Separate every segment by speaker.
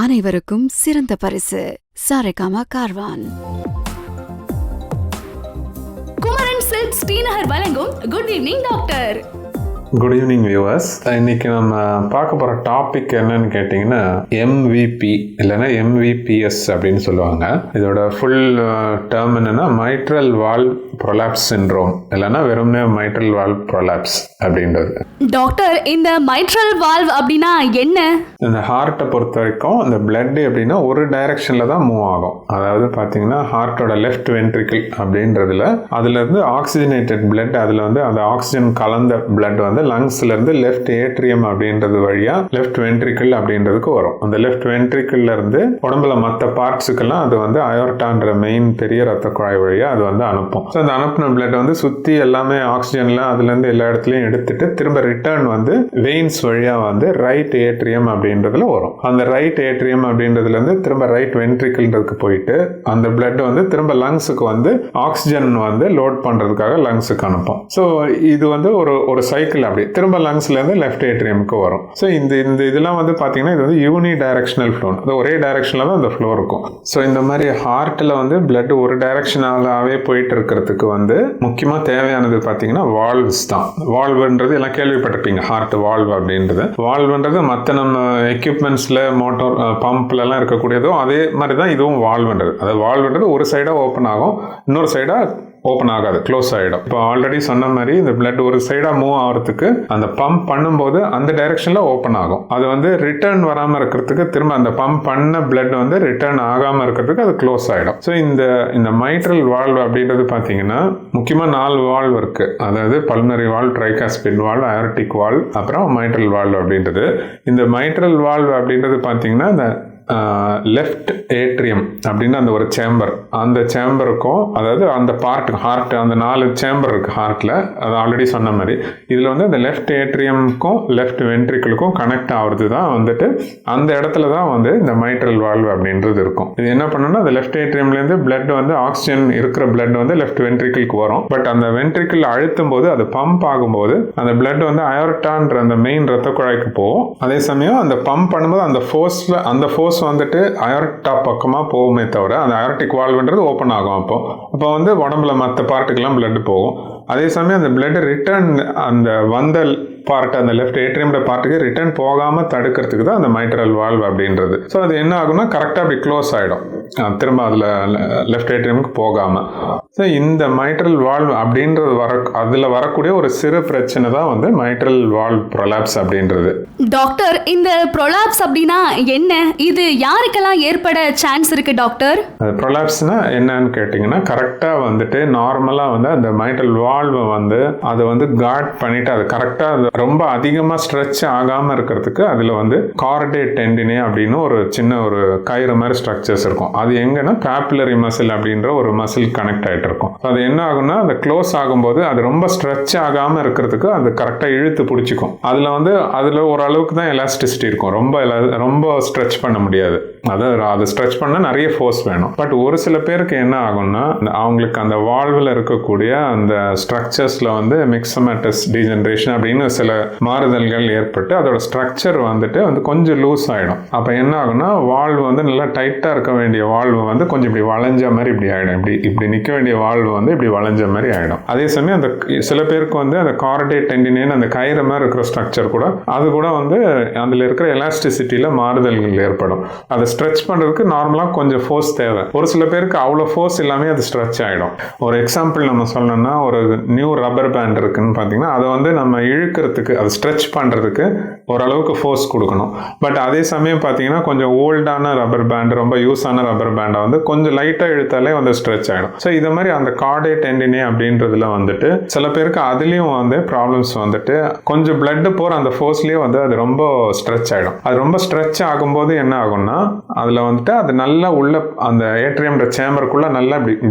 Speaker 1: அனைவருக்கும் சிறந்த பரிசு சாரேகாமா கார்வான்.
Speaker 2: குமரன் சில்க்ஸ் ஸ்ரீநகர் வழங்கும் good evening doctor.
Speaker 3: Good evening viewers. இன்னைக்கு நம்ம பார்க்க போகிற டாபிக் என்னன்னு கேட்டிங்கன்னா எம்விபி இல்லைன்னா எம்விபிஎஸ் அப்படின்னு சொல்லுவாங்க. இதோட ஃபுல் டேர்ம் என்னன்னா மைட்ரல் வால்வ் ப்ரொலாப்ஸ் சிண்ட்ரோம் இல்லைன்னா வெறும்னே மைட்ரல் வால்வ் ப்ரொலாப்ஸ் அப்படின்றது.
Speaker 2: டாக்டர், இந்த மைட்ரல் வால்வ் அப்படின்னா என்ன?
Speaker 3: இந்த ஹார்ட்டை பொறுத்த வரைக்கும் இந்த பிளட் எப்படின்னா ஒரு டைரக்ஷனில் தான் மூவ் ஆகும். அதாவது பார்த்தீங்கன்னா ஹார்ட்டோட லெஃப்ட் வென்ட்ரிக்கிள் அப்படின்றதுல அதுலேருந்து ஆக்சிஜனேட்டட் பிளட், அதில் வந்து அந்த ஆக்சிஜன் கலந்த பிளட் வந்து லங்ஸ்லேருந்து லெஃப்ட் ஏட்ரியம் அப்படின்றது வழியாக லெஃப்ட் வென்ட்ரிக்கிள் அப்படின்றதுக்கு வரும். அந்த லெஃப்ட் வென்ட்ரிக்கிள்ல இருந்து உடம்புல மற்ற பார்ட்ஸுக்கெல்லாம் அது வந்து அயோர்டான்ற மெயின் பெரிய ரத்த குழாய் வழியாக அது வந்து அனுப்பும். ஸோ அந்த அனுப்பின பிளட் வந்து சுற்றி எல்லாமே ஆக்சிஜன்லாம் அதுலேருந்து எல்லா இடத்துலையும் எடுத்துட்டு திரும்ப ரிட்டர்ன் வந்து வெயின்ஸ் வழியாக வந்து ரைட் ஏட்ரியம் அப்படின்றதுல வரும். அந்த ரைட் ஏட்ரியம் அப்படின்றதுலேருந்து திரும்ப ரைட் வென்ட்ரிக்கிள்ன்றதுக்கு போயிட்டு அந்த பிளட் வந்து திரும்ப லங்ஸுக்கு வந்து ஆக்சிஜன் வந்து லோட் பண்ணுறதுக்காக லங்ஸுக்கு அனுப்பும். ஸோ இது வந்து ஒரு சைக்கிள் அப்படி திரும்ப லங்ஸ்லேருந்து லெஃப்ட் ஏட்ரியமுக்கு வரும். ஸோ இந்த இதெல்லாம் வந்து பார்த்தீங்கன்னா இது வந்து யூனி டைரக்ஷனல் ஃப்ளோ, அது ஒரே டைரக்ஷனில் தான் அந்த ஃப்ளோ இருக்கும். ஸோ இந்த மாதிரி ஹார்ட்டில் வந்து பிளட் ஒரு டைரக்ஷனாகவே போயிட்டு இருக்கிறதுக்கு வந்து முக்கியமாக தேவையானது பார்த்தீங்கன்னா வால்வ்ஸ் தான். வால்வ்ன்றது எல்லாம் கேள்விப்பட்டிருப்பீங்க, ஹார்ட் வால்வ் அப்படின்றது. வால்வ்ன்றது மற்ற நம்ம எக்யூப்மெண்ட்ஸில் மோட்டார் பம்ப்லலாம் இருக்கக்கூடியதோ அதே மாதிரி தான் இதுவும் வால்வ்ன்றது. அது வால்வ்ன்றது ஒரு சைடாக ஓப்பன் ஆகும், இன்னொரு சைடாக ஓப்பன் ஆகாது, க்ளோஸ் ஆகிடும். இப்போ ஆல்ரெடி சொன்ன மாதிரி இந்த பிளட் ஒரு சைடாக மூவ் ஆகிறதுக்கு அந்த பம்ப் பண்ணும்போது அந்த டைரக்ஷனில் ஓப்பன் ஆகும். அது வந்து ரிட்டர்ன் வராமல் இருக்கிறதுக்கு திரும்ப அந்த பம்ப் பண்ண பிளட் வந்து ரிட்டர்ன் ஆகாமல் இருக்கிறதுக்கு அது க்ளோஸ் ஆகிடும். ஸோ இந்த மைட்ரல் வால்வ் அப்படின்றது பார்த்தீங்கன்னா முக்கியமாக 4 வால்வ் இருக்குது. அதாவது pulmonary valve, tricuspid valve, aortic valve, அப்புறம் மைட்ரல் வால்வ் அப்படின்றது. இந்த மைட்ரல் வால்வ் அப்படின்றது பார்த்தீங்கன்னா இந்த லெஃப்ட் ஏட்ரியம் அப்படின்னு அந்த ஒரு சேம்பர், அந்த சேம்பருக்கும் அதாவது அந்த பார்ட் ஹார்ட் அந்த 4 சேம்பர் இருக்கு ஹார்ட்ல, அது ஆல்ரெடி சொன்ன மாதிரி இதில் வந்து அந்த லெஃப்ட் ஏட்ரியமுக்கும் லெஃப்ட் வென்ட்ரிக்கிளுக்கும் கனெக்ட் ஆகுறது தான் வந்துட்டு அந்த இடத்துல தான் வந்து இந்த மைட்ரல் வால்வ் அப்படின்றது இருக்கும். இது என்ன பண்ணணும்னா அந்த லெஃப்ட் ஏட்ரியம்லேருந்து பிளட் வந்து ஆக்சிஜன் இருக்கிற பிளட் வந்து லெஃப்ட் வென்ட்ரிக்கிளுக்கு வரும். பட் அந்த வென்ட்ரிக்கிள் அழுத்தும் போது அது பம்ப் ஆகும்போது அந்த பிளட் வந்து அயோர்டான்ற அந்த மெயின் ரத்த குழாய்க்கு போகும். அதே சமயம் அந்த பம்ப் பண்ணும்போது அந்த ஃபோர்ஸ் வந்துட்டு அயோர்டா பக்கமா போகுமே தவிர அந்த அயோர்டிக் வால்வ்ன்றது ஓப்பன் ஆகும். அப்போ வந்து உடம்புல மற்ற பார்ட்டுக்கெல்லாம் பிளட் போகும். அதே சமயம் அந்த பிளட் ரிட்டர்ன் அந்த வந்த பார்ட் அந்த லெஃப்ட் ஏட்ரியம்ட பார்ட்டுக்கு ரிட்டர்ன் போகாமல் தடுக்கிறதுக்கு தான் அந்த மைட்ரல் வால்வ் அப்படின்றது. ஸோ அது என்ன ஆகும்னா கரெக்டாக அப்படி க்ளோஸ் ஆகிடும், திரும்ப அதில் லெஃப்ட் ஏட்ரியமுக்கு போகாமல். ஸோ இந்த மைட்ரல் வால்வ் அப்படின்றது அதில் வரக்கூடிய ஒரு சிறு பிரச்சனை தான் வந்து மைட்ரல் வால்வ் ப்ரொலாப்ஸ் அப்படின்றது.
Speaker 2: டாக்டர், இந்த ப்ரொலாப்ஸ் அப்படின்னா என்ன? இது யாருக்கெல்லாம் ஏற்பட சான்ஸ் இருக்கு டாக்டர்?
Speaker 3: ப்ரொலாப்ஸ்னா என்னன்னு கேட்டிங்கன்னா கரெக்டாக வந்துட்டு நார்மலாக வந்து அந்த மைட்ரல் வால்வை வந்து அதை வந்து கார்ட் பண்ணிட்டு அது கரெக்டாக ரொம்ப அதிகமாக ஸ்ட்ரெச் ஆகாமல் இருக்கிறதுக்கு அதில் வந்து கார்டேட் டெண்டினே அப்படின்னு ஒரு சின்ன ஒரு கயிறு மாதிரி ஸ்ட்ரக்சர்ஸ் இருக்கும். அது எங்கன்னா காப்பிலரி மசில் அப்படின்ற ஒரு மசில் கனெக்ட் ஆகிட்டு இருக்கும். அது என்ன ஆகும்னா அந்த க்ளோஸ் ஆகும்போது அது ரொம்ப ஸ்ட்ரெச் ஆகாமல் இருக்கிறதுக்கு அது கரெக்டாக இழுத்து பிடிச்சிக்கும். அதில் ஓரளவுக்கு தான் எலாஸ்டிசிட்டி இருக்கும், ரொம்ப ஸ்ட்ரெச் பண்ண முடியாது. அதை ஸ்ட்ரெச் பண்ண நிறைய ஃபோர்ஸ் வேணும். பட் ஒரு சில பேருக்கு என்ன ஆகும்னா அவங்களுக்கு அந்த வால்வில் இருக்கக்கூடிய அந்த ஸ்ட்ரக்சர்ஸில் வந்து மிக்சமேட்டஸ் டீஜெனரேஷன் அப்படின்னு சில மாறுதல்கள் ஏற்பட்டு அதோட ஸ்ட்ரக்சர் வந்துட்டு வந்து கொஞ்சம் லூஸ் ஆகிடும். அப்போ என்ன ஆகும்னா வால்வு வந்து நல்லா டைட்டாக இருக்க வேண்டிய வால்வு வந்து கொஞ்சம் இப்படி வளைஞ்ச மாதிரி இப்படி ஆகிடும். இப்படி நிற்க வேண்டிய வால்வு வந்து இப்படி வளைஞ்ச மாதிரி ஆகிடும். அதே சமயம் அந்த சில பேருக்கு வந்து அந்த கார்டேட் டெண்டினேன்னு அந்த கயிறு மாதிரி இருக்கிற ஸ்ட்ரக்சர் கூட அது கூட வந்து அதில் இருக்கிற எலாஸ்டிசிட்டியில் மாறுதல்கள் ஏற்படும். அதை ஸ்ட்ரெச் பண்ணுறதுக்கு நார்மலாக கொஞ்சம் ஃபோர்ஸ் தேவை. ஒரு சில பேருக்கு அவ்வளோ ஃபோர்ஸ் இல்லாமல் அது ஸ்ட்ரெச் ஆகிடும். ஒரு எக்ஸாம்பிள் நம்ம சொல்லணும்னா ஒரு நியூ ரப்பர் பேண்ட் இருக்குன்னு பார்த்தீங்கன்னா அதை வந்து நம்ம இழுக்கிறதுக்கு அது ஸ்ட்ரெச் பண்ணுறதுக்கு ஓரளவுக்கு ஃபோர்ஸ் கொடுக்கணும். பட் அதே சமயம் பார்த்தீங்கன்னா கொஞ்சம் ஓல்டான ரப்பர் பேண்ட், ரொம்ப யூஸ் ஆன ரப்பர் பேண்டை வந்து கொஞ்சம் லைட்டாக இழுத்தாலே வந்து ஸ்ட்ரெச் ஆகிடும். ஸோ இதை மாதிரி அந்த கார்டேட் டெண்டினே அப்படின்றதுல வந்துட்டு சில பேருக்கு அதுலேயும் வந்து ப்ராப்ளம்ஸ் வந்துட்டு கொஞ்சம் பிளட் போகிற அந்த ஃபோர்ஸ்லேயே வந்து அது ரொம்ப ஸ்ட்ரெச் ஆகிடும். அது ரொம்ப ஸ்ட்ரெச் ஆகும்போது என்ன ஆகும்னா அதில் வந்துட்டு அது நல்லா உள்ள அந்த ஏட்ரியம்ன்ற சேம்பருக்குள்ளே நல்லா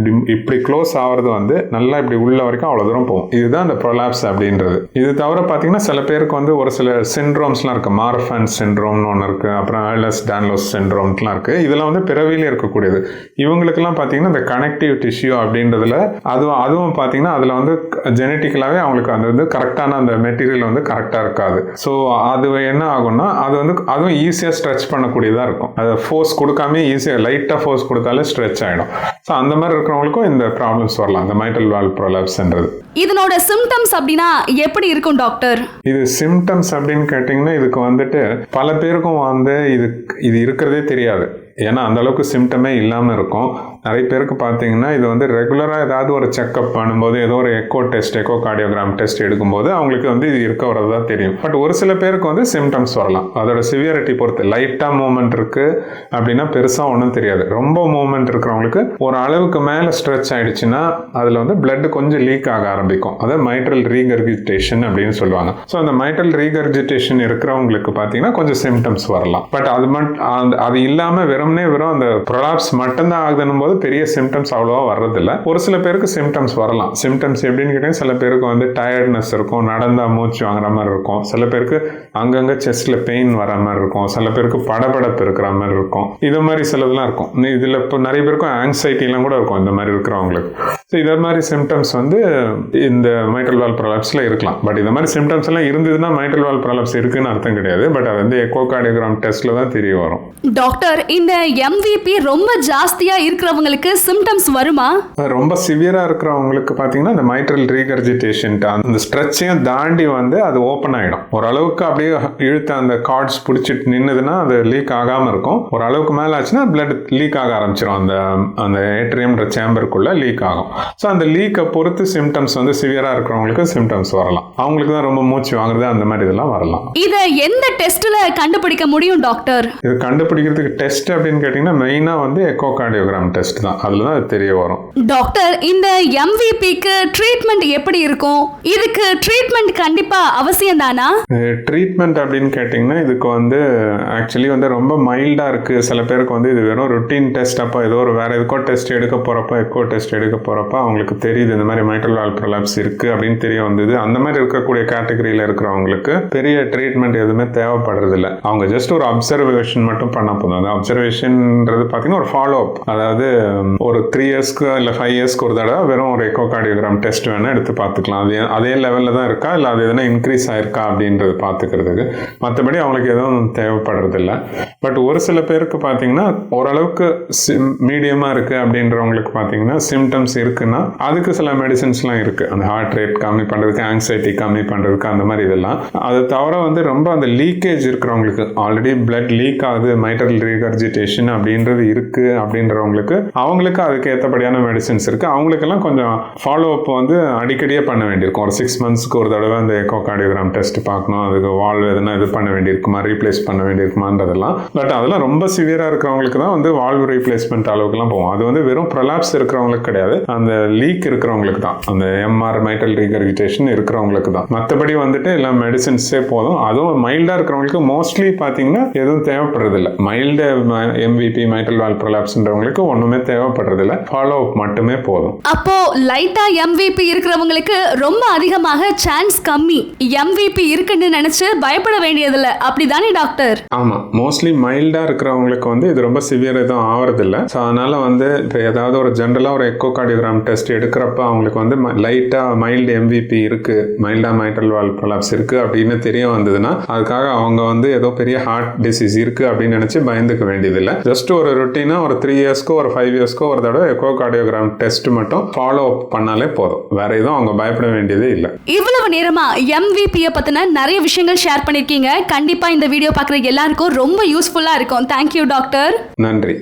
Speaker 3: இப்படி க்ளோஸ் ஆகிறது வந்து நல்லா இப்படி உள்ள வரைக்கும் அவ்வளோ தூரம் போகும். இதுதான் அந்த ப்ரொலாப்ஸ் அப்படின்றது. இது தவிர பார்த்தீங்கன்னா பார்த்தீங்கன்னா சில பேருக்கு வந்து ஒரு சில சிண்ட்ரோம்ஸ்லாம் இருக்குது. மார்ஃபன் சிண்ட்ரோம்னு ஒன்று இருக்குது, அப்புறம் ஏர்லஸ் டான்லோஸ் சிண்ட்ரோம்லாம் இருக்குது. இதெல்லாம் வந்து பிறவியிலே இருக்கக்கூடியது. இவங்களுக்கெல்லாம் பார்த்தீங்கன்னா இந்த கனெக்டிவ் டிஷ்யூ அப்படின்றதுல அதுவும் பார்த்தீங்கன்னா அதில் வந்து ஜெனட்டிக்கலாகவே அவங்களுக்கு அது வந்து கரெக்டான அந்த மெட்டீரியல் வந்து கரெக்டாக இருக்காது. ஸோ அது என்ன ஆகும்னா அது வந்து அதுவும் ஈஸியாக ஸ்ட்ரெச் பண்ணக்கூடியதாக இருக்கும். அதை ஃபோர்ஸ் கொடுக்காம ஈஸியாக லைட்டாக ஃபோர்ஸ் கொடுத்தாலே ஸ்ட்ரெச் ஆகிடும். ஸோ அந்த மாதிரி இருக்கிறவங்களுக்கும் இந்த ப்ராப்ளம்ஸ் வரலாம், இந்த மைட்ரல் வால்வ் ப்ரொலாப்ஸ்ன்றது.
Speaker 2: இதனோட சிம்டம்ஸ் அப்படின்னா எப்படி இருக்கும் டாக்டர்?
Speaker 3: இது சிம்டம்ஸ் அப்படின்னு கேட்டிங்கன்னா இதுக்கு வந்துட்டு பல பேருக்கும் வந்து இது இருக்கிறதே தெரியாது. ஏன்னா அந்த அளவுக்கு சிம்டமே இல்லாமல் இருக்கும். நிறைய பேருக்கு பார்த்தீங்கன்னா இது வந்து ரெகுலராக ஏதாவது ஒரு செக்அப் பண்ணும்போது ஏதோ ஒரு எக்கோ கார்டியோகிராம் டெஸ்ட் எடுக்கும்போது அவங்களுக்கு வந்து இது இருக்க வரதா தெரியும். பட் ஒரு சில பேருக்கு வந்து சிம்டம்ஸ் வரலாம். அதோட சிவியரிட்டி பொறுத்து. லைட்டாக மூவ்மெண்ட் இருக்குது அப்படின்னா பெருசாக ஒன்றும் தெரியாது. ரொம்ப மூவ்மெண்ட் இருக்கிறவங்களுக்கு ஒரு அளவுக்கு மேலே ஸ்ட்ரெச் ஆகிடுச்சுன்னா அதில் வந்து பிளட் கொஞ்சம் லீக் ஆக ஆரம்பிக்கும். அதை மைட்ரல் ரீகர்ஜிடேஷன் அப்படின்னு சொல்லுவாங்க. ஸோ அந்த மைட்ரல் ரீகர்ஜிடேஷன் இருக்கிறவங்களுக்கு பார்த்தீங்கன்னா கொஞ்சம் சிம்டம்ஸ் வரலாம். பட் அது இல்லாமல் வெறும் அந்த ப்ரொலாப்ஸ் மட்டும்தான் ஆகுதுன்னும் போது பெரிய சிம்டம்ஸ் அவ்வளோவா வர்றதில்ல. ஒரு சில பேருக்கு சிம்டம்ஸ் வரலாம். சிம்டம்ஸ் எப்படின்னு கேட்டீங்கன்னா சில பேருக்கு வந்து டயர்ட்னஸ் இருக்கும், நடந்தா மூச்சு வாங்குற மாதிரி இருக்கும். சில பேருக்கு அங்கங்கே செஸ்ட்ல பெயின் வர மாதிரி இருக்கும். சில பேருக்கு படபடப்பு இருக்கிற மாதிரி இருக்கும். இது மாதிரி சிலதுலாம் இருக்கும். இதில் இப்போ நிறைய பேருக்கும் ஆங்ஸைட்டிலாம் கூட இருக்கும் இந்த மாதிரி இருக்கிறவங்களுக்கு. ஸோ இதை மாதிரி சிம்டம்ஸ் வந்து இந்த மைட்ரல் வால்வ் ப்ரொலாப்ஸ்ல இருக்கலாம். பட் இந்த மாதிரி சிம்டம்ஸ் எல்லாம் இருந்ததுன்னா மைட்ரல் வால்வ் ப்ரொலாப்ஸ் இருக்குன்னு அர்த்தம் கிடையாது. பட் அது வந்து எக்கோகார்டியோகிராம் டெஸ்ட்ல தான் தெரிய வரும்.
Speaker 2: டாக்டர், இந்த MVP ரொம்ப ஜாஸ்தியா இருக்கிறவங்களுக்கு சிம்டம்ஸ் வருமா?
Speaker 3: ரொம்ப சிவியரா இருக்கிறவங்களுக்கு பார்த்தீங்கன்னா இந்த மைட்ரல் ரீகர்ஜிடேஷன் அந்த ஸ்ட்ரெச்சையும் தாண்டி வந்து அது ஓப்பன் ஆகிடும். ஓரளவுக்கு அப்படியே இழுத்த அந்த கார்ட்ஸ் பிடிச்சிட்டு நின்றுதுன்னா அது லீக் ஆகாமல் இருக்கும். ஒரு அளவுக்கு மேலே ஆச்சுன்னா பிளட் லீக் ஆக ஆரம்பிச்சிடும். அந்த ஏட்ரியம்ன்ற சேம்பருக்குள்ள லீக் ஆகும். ஸோ அந்த லீக்கை பொறுத்து சிம்டம்ஸ் வந்து சிவியரா இருக்கிறவங்களுக்கு சிம்டம்ஸ் வரலாம். அவங்களுக்கு தான் ரொம்ப மூச்சு வாங்குறது அந்த மாதிரி இதெல்லாம் வரலாம்.
Speaker 2: இதை எந்த டெஸ்ட்ல கண்டுபிடிக்க முடியும் டாக்டர்?
Speaker 3: இது கண்டுபிடிக்கிறதுக்கு டெஸ்ட் அப்படின்னு கேட்டீங்கன்னா மெயினா வந்து எக்கோகார்டியோகிராம் டெஸ்ட் தான். அதுல தான் தெரிய வரும்.
Speaker 2: டாக்டர், இந்த MVPக்கு ட்ரீட்மெண்ட் எப்படி இருக்கும்? இதுக்கு ட்ரீட்மெண்ட் கண்டிப்பா அவசியம் தானா?
Speaker 3: ட்ரீட்மெண்ட் அப்படின்னு கேட்டீங்கன்னா இதுக்கு வந்து ஆக்சுவலி வந்து ரொம்ப மைல்டா இருக்கு. சில பேருக்கு வந்து இது வெறும் ருட்டீன் டெஸ்ட். அப்போ ஏதோ ஒரு வேற எதுக்கோ டெஸ்ட் எடுக்க போறப்ப எக்கோ டெஸ்ட் எடுக்க போறப்ப அவங்களுக்கு தெரியுது இந்த மாதிரி மைட்ரல் வால்வ் ப்ரொலாப்ஸ் இருக்கு அப்படின்னு தெரிய வந்தது. அந்த மாதிரி இருக்கக்கூடிய கேட்டகரியில இருக்கிறவங்களுக்கு பெரிய ட்ரீட்மெண்ட் எதுவுமே தேவைப்படுறது இல்லை. அவங்க ஜஸ்ட் ஒரு அப்சர்வேஷன் மட்டும் பண்ண போதும். அந்த அப்சர்வேஷன்ன்றது பார்த்தீங்கன்னா ஒரு ஃபாலோ அப். அதாவது ஒரு 3 இயர்ஸ்க்கு இல்லை 5 இயர்ஸ்க்கு ஒரு தடவை வெறும் ஒரு எக்கோகார்டியோகிராம் டெஸ்ட் வேணா எடுத்து பார்த்துக்கலாம். அதே லெவலில் தான் இருக்கா இல்லை அது எதனா இன்க்ரீஸ் ஆயிருக்கா அப்படின்றது பார்த்துக்கிறதுக்கு. மற்றபடி அவங்களுக்கு எதுவும் தேவைப்படுறது இல்லை. பட் ஒரு சில பேருக்கு பார்த்தீங்கன்னா ஓரளவுக்கு மீடியமாக இருக்குது அப்படின்றவங்களுக்கு பார்த்தீங்கன்னா சிம்டம்ஸ் இருக்குன்னா அதுக்கு சில மெடிசன்ஸ்லாம் இருக்குது. அந்த ஹார்ட் ரேட் கம்மி பண்ணுறதுக்கு, ஆங்ஸைட்டி கம்மி பண்ணுறதுக்கு, அந்த மாதிரி இதெல்லாம். அது தவிர வந்து ரொம்ப அந்த லீக்கேஜ் இருக்கிறவங்களுக்கு, ஆல்ரெடி பிளட் லீக் ஆகுது, மைட்ரல் ரீகர்ஜிடேஷன் அப்படின்றது இருக்குது அப்படின்றவங்களுக்கு அவங்களுக்கு அதுக்கு ஏற்றபடியான மெடிசன்ஸ் இருக்குது. அவங்களுக்கெல்லாம் கொஞ்சம் ஃபாலோ அப் வந்து அடிக்கடியே பண்ண வேண்டியிருக்கும். ஒரு 6 மந்த்ஸ்க்கு ஒரு தடவை அந்த எக்கோகார்டியோகிராம் டெஸ்ட் பார்க்கணும். அதுக்கு வால்வ் எதுனா இது பண்ண வேண்டியிருக்குமா, ரீப்ளேஸ் பண்ண வேண்டியிருக்குமான்றதெல்லாம். பட் அதெல்லாம் ரொம்ப சிவியராக இருக்கிறவங்களுக்கு தான் வந்து வால்வ் ரீப்ளேஸ்மெண்ட் அளவுக்குலாம் போகும். அது வந்து வெறும் ப்ரொலாப்ஸ் இருக்கிறவங்களுக்கு கிடையாது, அந்த லீக் இருக்கிறவங்களுக்கு தான், அந்த MR மைட்ரல் ரீகர்ஜிடேஷன் இருக்கிறவங்களுக்கு தான். மற்றபடி வந்துட்டு எல்லாம் மெடிசன்ஸே போதும். அதுவும் மைல்டாக இருக்கிறவங்களுக்கு மோஸ்ட்லி பார்த்தீங்கன்னா எதுவும் தேவைப்படுறது இல்லை. மைல்டு MVP மைட்ரல் வால்வ் ப்ரொலாப்ஸ்ன்றவங்களுக்கு ஒன்றுமே தேவைப்படுறது இல்லை. ஃபாலோ அப் மட்டுமே போதும்.
Speaker 2: அப்போ லைட்டா MVP இருக்கிறவங்களுக்கு ரொம்ப அதிகமாக சான்ஸ் கம்மி. MVP இருக்குன்னு நினைச்சு பயப்பட வேண்டியதில்லை, அப்படிதானே டாக்டர்?
Speaker 3: ஆமா, மோஸ்ட்லி மைல்டா இருக்கிறவங்களுக்கு வந்து இது ரொம்ப சிவியர் எதுவும் ஆவறதில்லை. ஸோ அதனால வந்து இப்போ ஏதாவது ஒரு ஜென்ரலாக ஒரு எக்கோகார்டியோகிராம் டெஸ்ட் எடுக்கிறப்ப அவங்களுக்கு வந்து லைட்டாக மைல்டு MVP இருக்குது, மைல்டாக மைட்ரல் வால்வ் ப்ரொலாப்ஸ் இருக்குது அப்படின்னு தெரிய வந்ததுன்னா அதுக்காக அவங்க வந்து ஏதோ பெரிய ஹார்ட் டிசீஸ் இருக்குது அப்படின்னு நினச்சி பயந்துக்க வேண்டியதில்லை. ஜஸ்ட் ஒரு ருட்டீனாக ஒரு 3 இயர்ஸ்க்கோ ஒரு 5 இயர்ஸ்க்கோ ஒரு தடவை எக்கோகார்டியோகிராம் டெஸ்ட் மட்டும் ஃபாலோ அப் பண்ணாலே போதும். வேற எதுவும் அவங்க பயப்பட வேண்டியதே இல்லை.
Speaker 2: இவ்வளவு நேரமா MVP-யை பற்றின நிறைய விஷயங்கள் ஷேர் பண்ணியிருக்கீங்க. கண்டிப்பாக இந்த வீடியோ பார்க்குற எல்லாருக்கும் ரொம்ப யூஸ்ஃபுல்லாக இருக்கும். Thank you doctor.
Speaker 3: நன்றி.